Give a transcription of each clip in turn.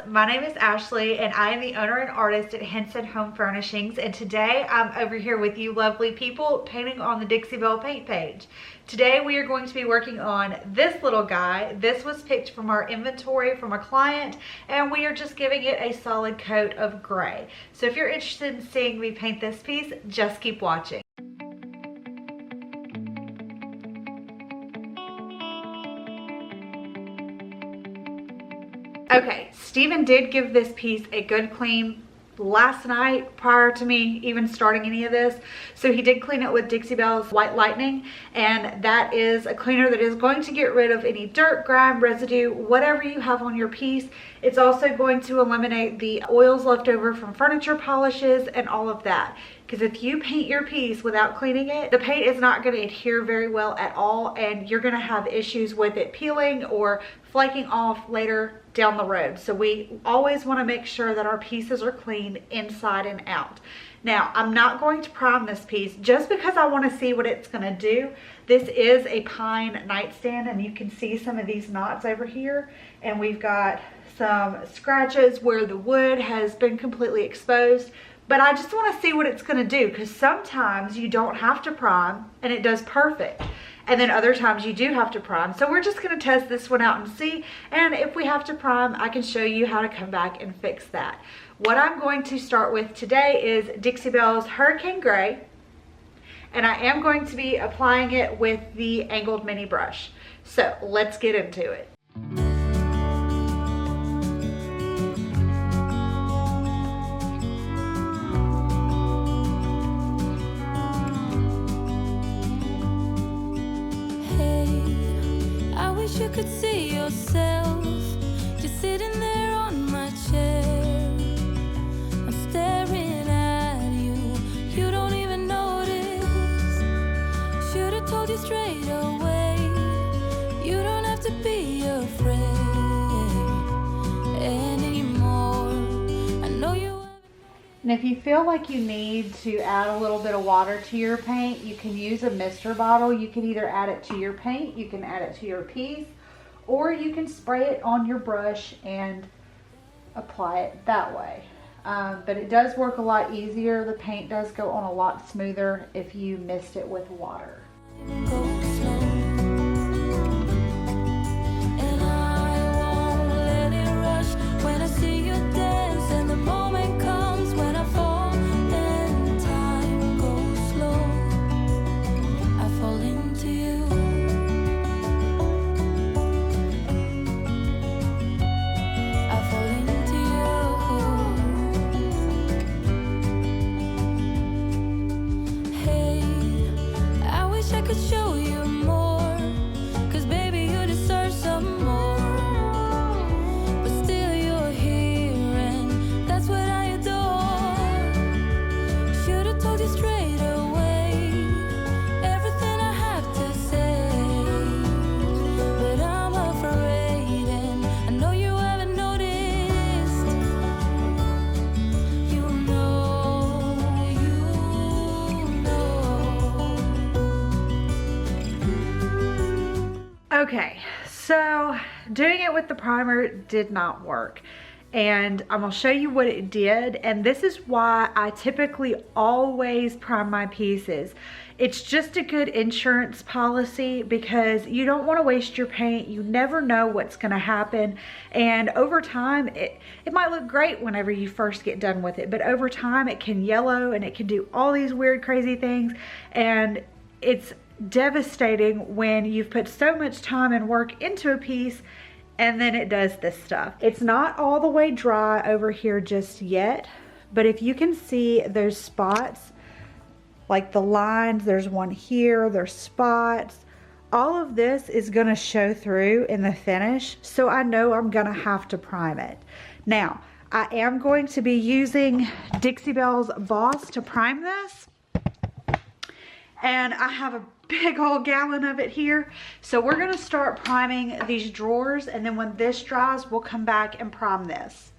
My name is Ashley and I am the owner and artist at Henson Home Furnishings, and today I'm over here with you lovely people painting on the Dixie Belle Paint page. Today we are going to be working on this little guy. This was picked from our inventory from a client and we are just giving it a solid coat of gray. So if you're interested in seeing me paint this piece, just keep watching. Okay, Stephen did give this piece a good clean last night prior to me even starting any of this. So he did clean it with Dixie Belle's White Lightning, and that is a cleaner that is going to get rid of any dirt, grime, residue, whatever you have on your piece. It's also going to eliminate the oils left over from furniture polishes and all of that. Because if you paint your piece without cleaning it, the paint is not going to adhere very well at all, and you're going to have issues with it peeling or flaking off later down the road. So we always want to make sure that our pieces are clean inside and out. Now, I'm not going to prime this piece just because I want to see what it's going to do. This is a pine nightstand, and you can see some of these knots over here, and we've got some scratches where the wood has been completely exposed. But I just want to see what it's going to do, because sometimes you don't have to prime and it does perfect. And then other times you do have to prime. So we're just going to test this one out and see. And if we have to prime, I can show you how to come back and fix that. What I'm going to start with today is Dixie Belle's Hurricane Gray. And I am going to be applying it with the angled mini brush. So let's get into it. You could see yourself just sitting there on my chair. I'm staring at you, you don't even notice. Should have told you straight away, you don't have to be afraid anymore. I know you. And if you feel like you need to add a little bit of water to your paint, you can use a mister bottle. You can either add it to your paint, you can add it to your piece, or you can spray it on your brush and apply it that way. But it does work a lot easier. The paint does go on a lot smoother if you mist it with water. Okay, so doing it with the primer did not work, and I'm gonna show you what it did. And this is why I typically always prime my pieces. It's just a good insurance policy, because you don't want to waste your paint. You never know what's going to happen, and over time it might look great whenever you first get done with it, but over time it can yellow and it can do all these weird crazy things, and it's devastating when you've put so much time and work into a piece and then it does this stuff. It's not all the way dry over here just yet, but if you can see those spots, like the lines, there's one here, there's spots, all of this is going to show through in the finish, so I know I'm going to have to prime it. Now, I am going to be using Dixie Belle's Boss to prime this, and I have a big old gallon of it here. So we're going to start priming these drawers, and then when this dries, we'll come back and prime this.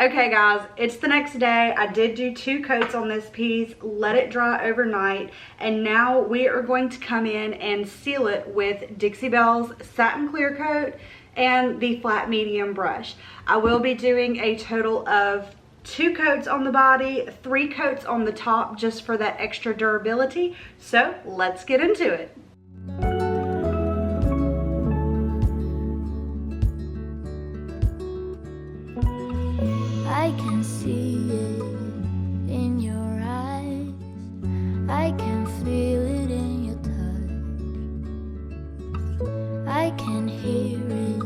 Okay guys, it's the next day. I did do 2 coats on this piece, let it dry overnight, and now we are going to come in and seal it with Dixie Belle's Satin Clear Coat and the flat medium brush. I will be doing a total of 2 coats on the body, 3 coats on the top just for that extra durability. So let's get into it. I can see it in your eyes. I can feel it in your touch. I can hear it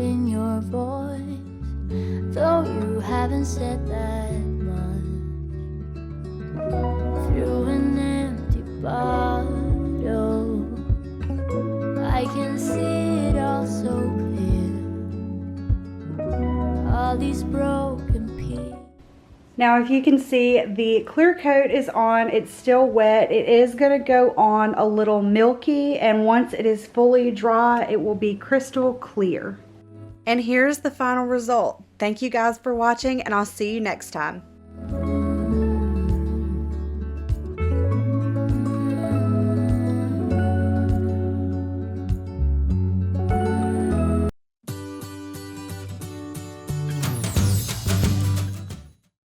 in your voice, though you haven't said that much. Through an empty bottle, I can see it all so clear. All these broken pieces. Now, if you can see, the clear coat is on. It's still wet. It is going to go on a little milky, and once it is fully dry, it will be crystal clear. And here's the final result. Thank you guys for watching, and I'll see you next time.